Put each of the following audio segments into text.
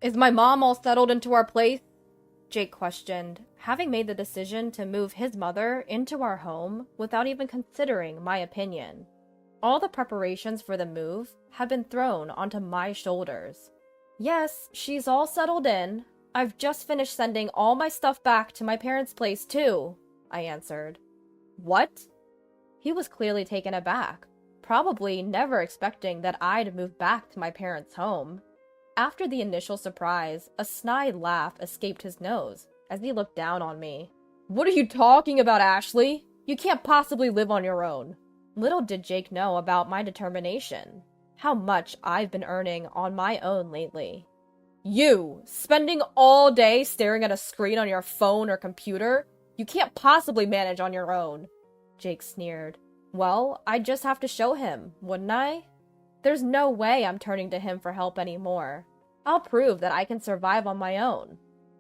Is my mom all settled into our place? Jake questioned, having made the decision to move his mother into our home without even considering my opinion. All the preparations for the move had been thrown onto my shoulders. Yes, she's all settled in. I've just finished sending all my stuff back to my parents' place too, I answered. What? He was clearly taken aback, probably never expecting that I'd move back to my parents' home. After the initial surprise, a snide laugh escaped his nose as he looked down on me. What are you talking about, Ashley? You can't possibly live on your own. Little did Jake know about my determination, how much I've been earning on my own lately. You, spending all day staring at a screen on your phone or computer? You can't possibly manage on your own, Jake sneered. Well, I'd just have to show him, wouldn't I? There's no way I'm turning to him for help anymore. I'll prove that I can survive on my own.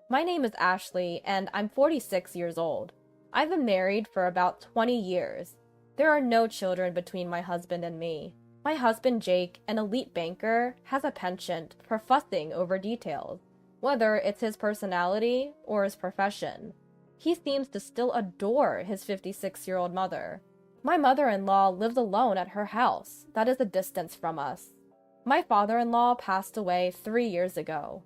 My name is Ashley, and I'm 46 years old. I've been married for about 20 years. There are no children between my husband and me. My husband, Jake, an elite banker, has a penchant for fussing over details, whether it's his personality or his profession. He seems to still adore his 56-year-old mother. My mother-in-law lives alone at her house that is a distance from us. My father-in-law passed away 3 years ago.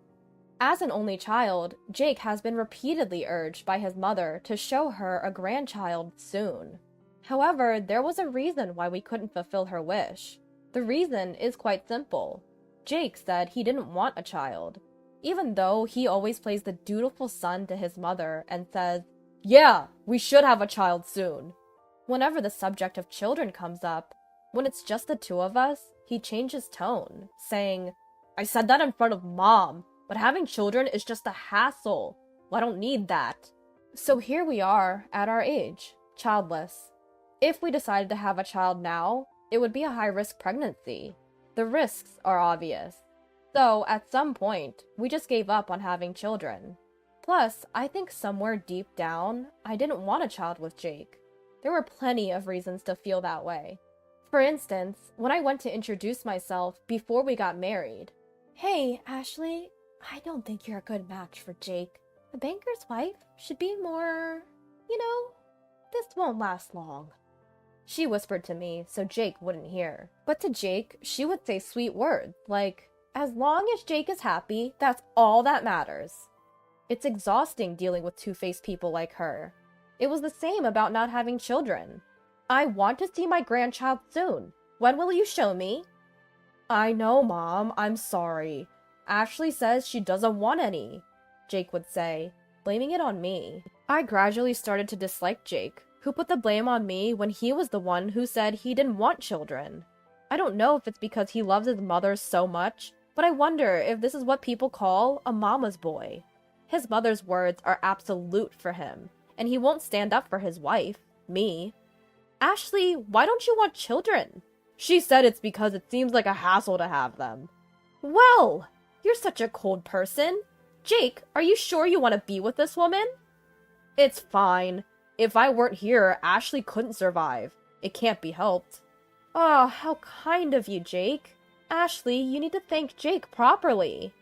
As an only child, Jake has been repeatedly urged by his mother to show her a grandchild soon. However, there was a reason why we couldn't fulfill her wish. The reason is quite simple. Jake said he didn't want a child, even though he always plays the dutiful son to his mother and says, "Yeah, we should have a child soon." Whenever the subject of children comes up, when it's just the two of us, he changes tone, saying, "I said that in front of Mom, but having children is just a hassle. Well, I don't need that." So here we are at our age, childless. If we decided to have a child now, it would be a high-risk pregnancy. The risks are obvious. So, at some point, we just gave up on having children. Plus, I think somewhere deep down, I didn't want a child with Jake. There were plenty of reasons to feel that way. For instance, when I went to introduce myself before we got married. "Hey, Ashley, I don't think you're a good match for Jake. The banker's wife should be more, this won't last long." She whispered to me so Jake wouldn't hear. But to Jake, she would say sweet words like, "As long as Jake is happy, that's all that matters." It's exhausting dealing with two-faced people like her. It was the same about not having children. "I want to see my grandchild soon. When will you show me?" "I know, Mom. I'm sorry. Ashley says she doesn't want any," Jake would say, blaming it on me. I gradually started to dislike Jake, who put the blame on me when he was the one who said he didn't want children. I don't know if it's because he loves his mother so much, but I wonder if this is what people call a mama's boy. His mother's words are absolute for him, and he won't stand up for his wife, me. "Ashley, why don't you want children?" "She said it's because it seems like a hassle to have them." "Well, you're such a cold person. Jake, are you sure you want to be with this woman?" "It's fine. If I weren't here, Ashley couldn't survive. It can't be helped." "Oh, how kind of you, Jake. Ashley, you need to thank Jake properly."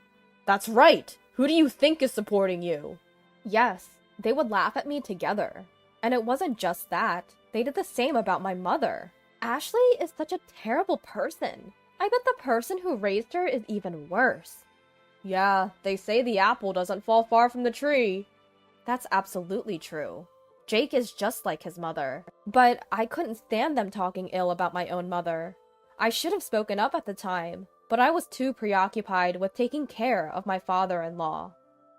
"That's right. Who do you think is supporting you?" Yes, they would laugh at me together. And it wasn't just that. They did the same about my mother. "Ashley is such a terrible person. I bet the person who raised her is even worse." "Yeah, they say the apple doesn't fall far from the tree." That's absolutely true. Jake is just like his mother. But I couldn't stand them talking ill about my own mother. I should have spoken up at the time, but I was too preoccupied with taking care of my father-in-law.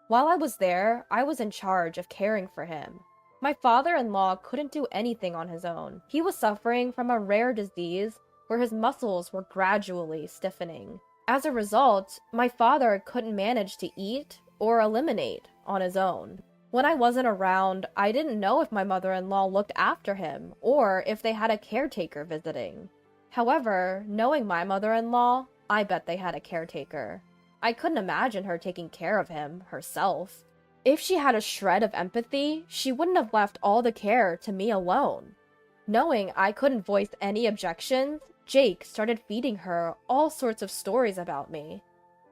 While I was there, I was in charge of caring for him. My father-in-law couldn't do anything on his own. He was suffering from a rare disease where his muscles were gradually stiffening. As a result, my father couldn't manage to eat or eliminate on his own. When I wasn't around, I didn't know if my mother-in-law looked after him or if they had a caretaker visiting. However, knowing my mother-in-law, I bet they had a caretaker. I couldn't imagine her taking care of him herself. If she had a shred of empathy, she wouldn't have left all the care to me alone. Knowing I couldn't voice any objections, Jake started feeding her all sorts of stories about me.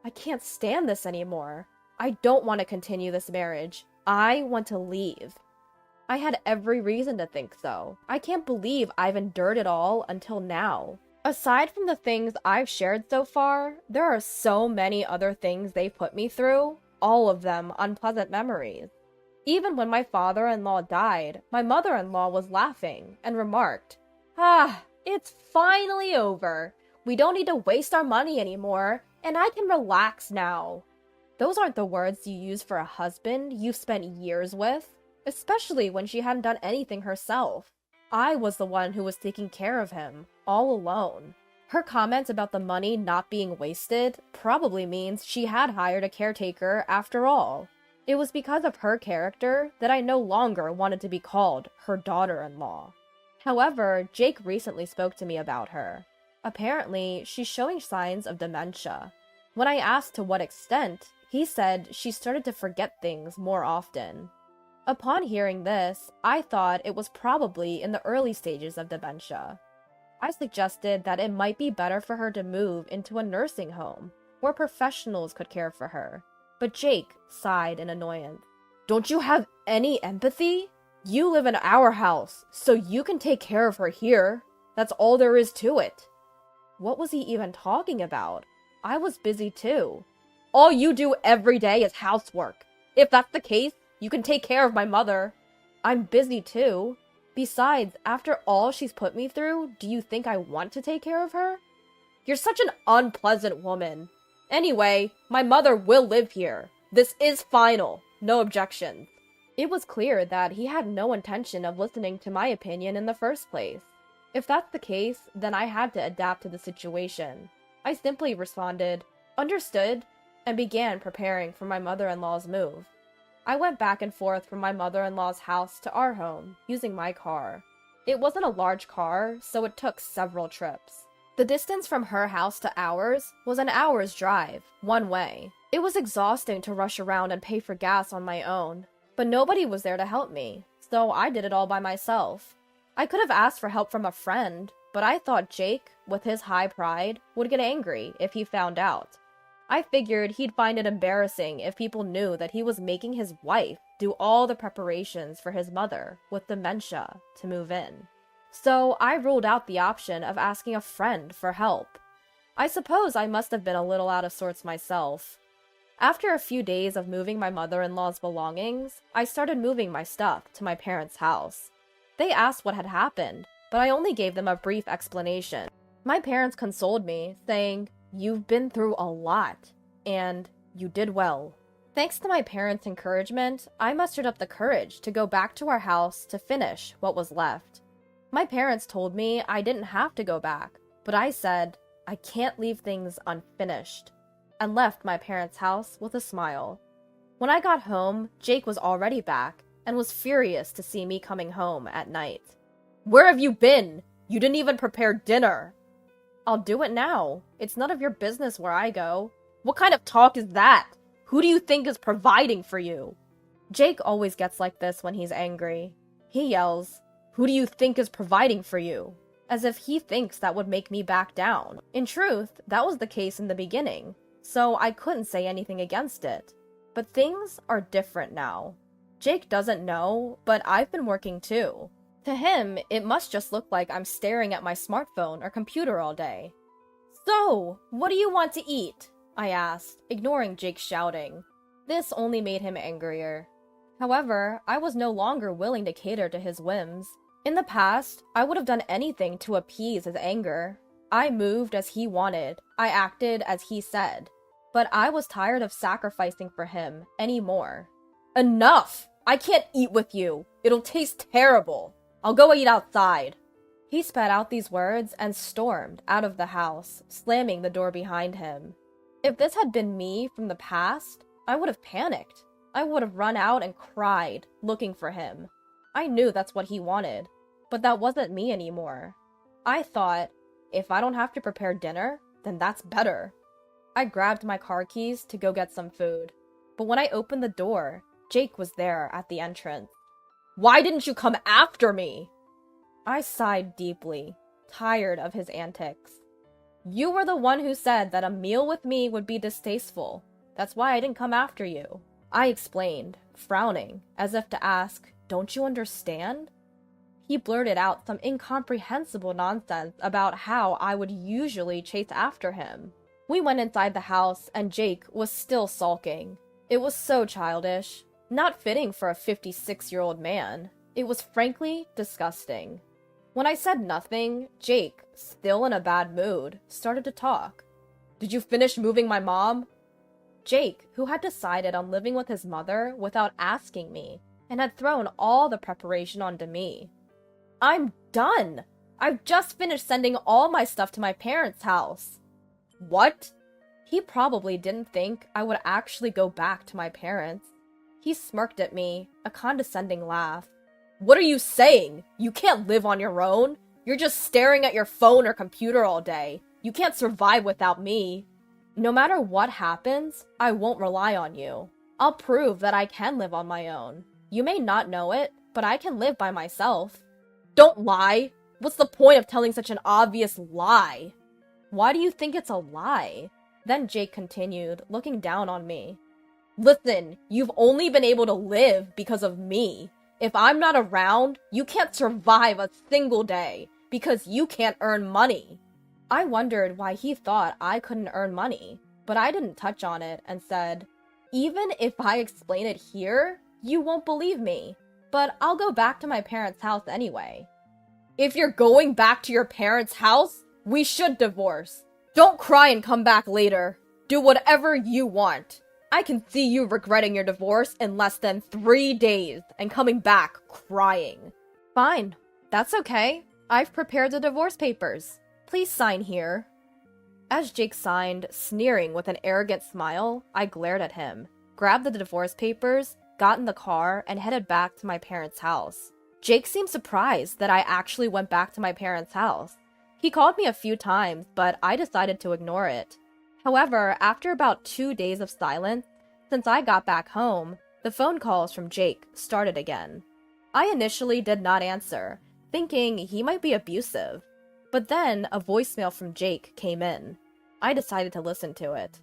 I can't stand this anymore. I don't want to continue this marriage. I want to leave. I had every reason to think so. I can't believe I've endured it all until now. Aside from the things I've shared so far, there are so many other things they've put me through, all of them unpleasant memories. Even when my father-in-law died, my mother-in-law was laughing and remarked, it's finally over. We don't need to waste our money anymore, and I can relax now. Those aren't the words you use for a husband you've spent years with, especially when she hadn't done anything herself. I was the one who was taking care of him, all alone. Her comments about the money not being wasted probably means she had hired a caretaker after all. It was because of her character that I no longer wanted to be called her daughter-in-law. However, Jake recently spoke to me about her. Apparently, she's showing signs of dementia. When I asked to what extent, he said she started to forget things more often. Upon hearing this, I thought it was probably in the early stages of dementia. I suggested that it might be better for her to move into a nursing home, where professionals could care for her. But Jake sighed in annoyance. Don't you have any empathy? You live in our house, so you can take care of her here. That's all there is to it. What was he even talking about? I was busy too. All you do every day is housework. If that's the case, you can take care of my mother. I'm busy too. Besides, after all she's put me through, do you think I want to take care of her? You're such an unpleasant woman. Anyway, my mother will live here. This is final. No objections. It was clear that he had no intention of listening to my opinion in the first place. If that's the case, then I had to adapt to the situation. I simply responded, "Understood," and began preparing for my mother-in-law's move. I went back and forth from my mother-in-law's house to our home, using my car. It wasn't a large car, so it took several trips. The distance from her house to ours was an hour's drive, one way. It was exhausting to rush around and pay for gas on my own, but nobody was there to help me, so I did it all by myself. I could have asked for help from a friend, but I thought Jake, with his high pride, would get angry if he found out. I figured he'd find it embarrassing if people knew that he was making his wife do all the preparations for his mother, with dementia, to move in. So I ruled out the option of asking a friend for help. I suppose I must have been a little out of sorts myself. After a few days of moving my mother-in-law's belongings, I started moving my stuff to my parents' house. They asked what had happened, but I only gave them a brief explanation. My parents consoled me, saying, "You've been through a lot, and you did well." Thanks to my parents' encouragement, I mustered up the courage to go back to our house to finish what was left. My parents told me I didn't have to go back, but I said, I can't leave things unfinished, and left my parents' house with a smile. When I got home, Jake was already back, and was furious to see me coming home at night. "Where have you been? You didn't even prepare dinner." "I'll do it now. It's none of your business where I go." "What kind of talk is that? Who do you think is providing for you?" Jake always gets like this when he's angry. He yells, "Who do you think is providing for you?" As if he thinks that would make me back down. In truth, that was the case in the beginning, so I couldn't say anything against it. But things are different now. Jake doesn't know, but I've been working too. To him, it must just look like I'm staring at my smartphone or computer all day. "So, what do you want to eat?" I asked, ignoring Jake's shouting. This only made him angrier. However, I was no longer willing to cater to his whims. In the past, I would have done anything to appease his anger. I moved as he wanted. I acted as he said. But I was tired of sacrificing for him anymore. "Enough! I can't eat with you. It'll taste terrible. I'll go eat outside." He spat out these words and stormed out of the house, slamming the door behind him. If this had been me from the past, I would have panicked. I would have run out and cried, looking for him. I knew that's what he wanted, but that wasn't me anymore. I thought, if I don't have to prepare dinner, then that's better. I grabbed my car keys to go get some food, but when I opened the door, Jake was there at the entrance. "Why didn't you come after me?" I sighed deeply, tired of his antics. You were the one who said that a meal with me would be distasteful. That's why I didn't come after you. I explained, frowning, as if to ask, don't you understand? He blurted out some incomprehensible nonsense about how I would usually chase after him. We went inside the house and Jake was still sulking. It was so childish, not fitting for a 56-year-old man. It was frankly disgusting. When I said nothing, Jake, still in a bad mood, started to talk. Did you finish moving my mom? Jake, who had decided on living with his mother without asking me, and had thrown all the preparation onto me. I'm done! I've just finished sending all my stuff to my parents' house. What? He probably didn't think I would actually go back to my parents. He smirked at me, a condescending laugh. What are you saying? You can't live on your own. You're just staring at your phone or computer all day. You can't survive without me. No matter what happens, I won't rely on you. I'll prove that I can live on my own. You may not know it, but I can live by myself. Don't lie! What's the point of telling such an obvious lie? Why do you think it's a lie? Then Jake continued, looking down on me. Listen, you've only been able to live because of me. If I'm not around, you can't survive a single day because you can't earn money. I wondered why he thought I couldn't earn money, but I didn't touch on it and said, even if I explain it here, you won't believe me, but I'll go back to my parents' house anyway. If you're going back to your parents' house, we should divorce. Don't cry and come back later. Do whatever you want. I can see you regretting your divorce in less than 3 days and coming back crying. Fine, that's okay. I've prepared the divorce papers. Please sign here. As Jake signed, sneering with an arrogant smile, I glared at him, grabbed the divorce papers, got in the car, and headed back to my parents' house. Jake seemed surprised that I actually went back to my parents' house. He called me a few times, but I decided to ignore it. However, after about 2 days of silence, since I got back home, the phone calls from Jake started again. I initially did not answer, thinking he might be abusive. But then a voicemail from Jake came in. I decided to listen to it.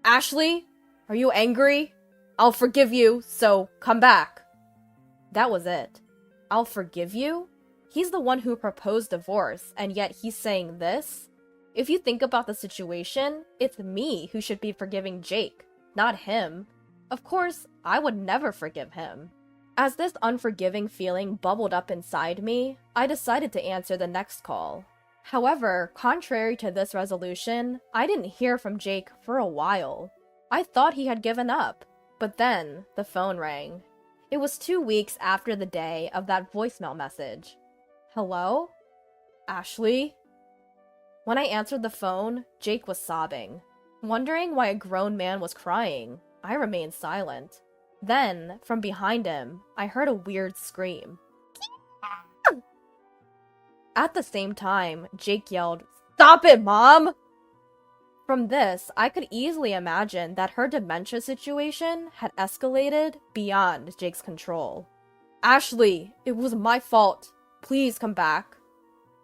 Ashley, are you angry? I'll forgive you, so come back. That was it. I'll forgive you? He's the one who proposed divorce, and yet he's saying this? If you think about the situation, it's me who should be forgiving Jake, not him. Of course, I would never forgive him. As this unforgiving feeling bubbled up inside me, I decided to answer the next call. However, contrary to this resolution, I didn't hear from Jake for a while. I thought he had given up, but then the phone rang. It was 2 weeks after the day of that voicemail message. Hello? Ashley? When I answered the phone, Jake was sobbing. Wondering why a grown man was crying, I remained silent. Then, from behind him, I heard a weird scream. At the same time, Jake yelled, "Stop it, Mom!" From this, I could easily imagine that her dementia situation had escalated beyond Jake's control. Ashley, it was my fault. Please come back.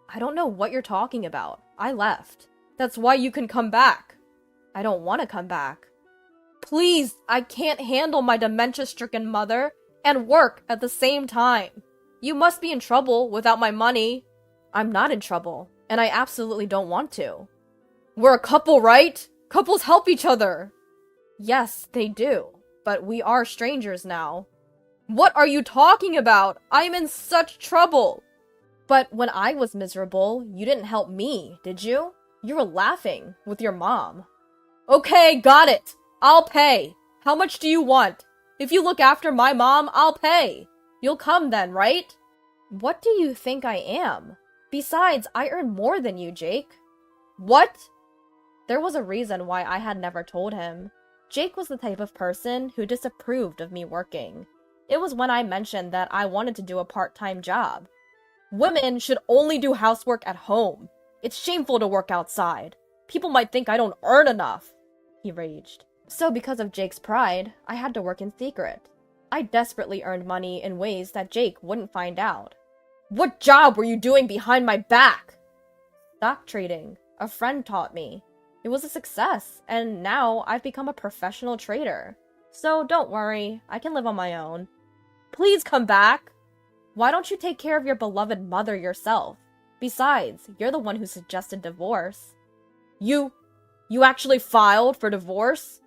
I don't know what you're talking about. I left. That's why you can come back. I don't want to come back. Please, I can't handle my dementia-stricken mother and work at the same time. You must be in trouble without my money. I'm not in trouble, and I absolutely don't want to. We're a couple, right? Couples help each other. Yes, they do, but we are strangers now. What are you talking about? I'm in such trouble. But when I was miserable, you didn't help me, did you? You were laughing with your mom. Okay, got it. I'll pay. How much do you want? If you look after my mom, I'll pay. You'll come then, right? What do you think I am? Besides, I earn more than you, Jake. What? There was a reason why I had never told him. Jake was the type of person who disapproved of me working. It was when I mentioned that I wanted to do a part-time job. Women should only do housework at home. It's shameful to work outside. People might think I don't earn enough, he raged. So because of Jake's pride, I had to work in secret. I desperately earned money in ways that Jake wouldn't find out. What job were you doing behind my back? Stock trading. A friend taught me. It was a success, and now I've become a professional trader. So don't worry, I can live on my own. Please come back! Why don't you take care of your beloved mother yourself? Besides, you're the one who suggested divorce. You actually filed for divorce?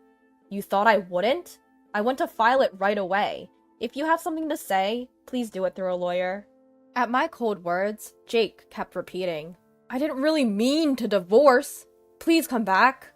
You thought I wouldn't? I went to file it right away. If you have something to say, please do it through a lawyer. At my cold words, Jake kept repeating, I didn't really mean to divorce. Please come back.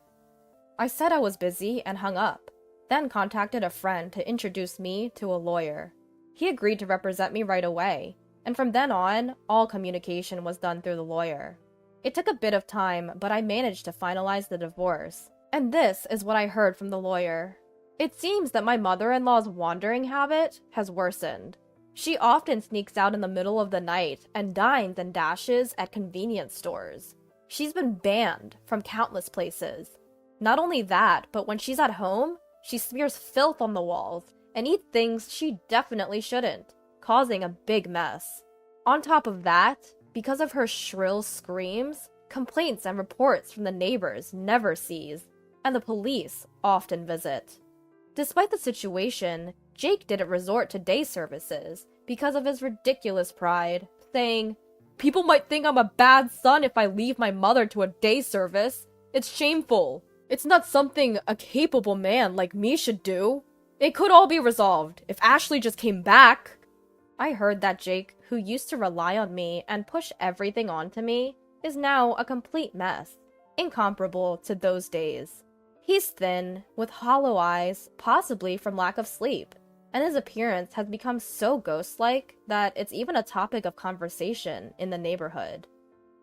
I said I was busy and hung up, then contacted a friend to introduce me to a lawyer. He agreed to represent me right away, and from then on, all communication was done through the lawyer. It took a bit of time, but I managed to finalize the divorce. And this is what I heard from the lawyer. It seems that my mother-in-law's wandering habit has worsened. She often sneaks out in the middle of the night and dines and dashes at convenience stores. She's been banned from countless places. Not only that, but when she's at home, she smears filth on the walls and eats things she definitely shouldn't, causing a big mess. On top of that, because of her shrill screams, complaints and reports from the neighbors never cease, and the police often visit. Despite the situation, Jake didn't resort to day services because of his ridiculous pride, saying, People might think I'm a bad son if I leave my mother to a day service. It's shameful. It's not something a capable man like me should do. It could all be resolved if Ashley just came back. I heard that Jake, who used to rely on me and push everything onto me, is now a complete mess, incomparable to those days. He's thin, with hollow eyes, possibly from lack of sleep, and his appearance has become so ghost-like that it's even a topic of conversation in the neighborhood.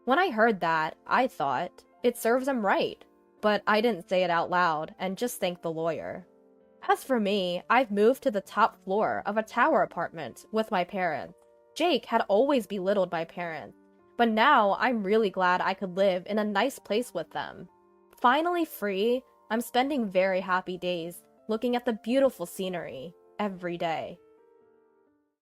When I heard that, I thought, it serves him right, but I didn't say it out loud and just thanked the lawyer. As for me, I've moved to the top floor of a tower apartment with my parents. Jake had always belittled my parents, but now I'm really glad I could live in a nice place with them. Finally free, I'm spending very happy days looking at the beautiful scenery every day.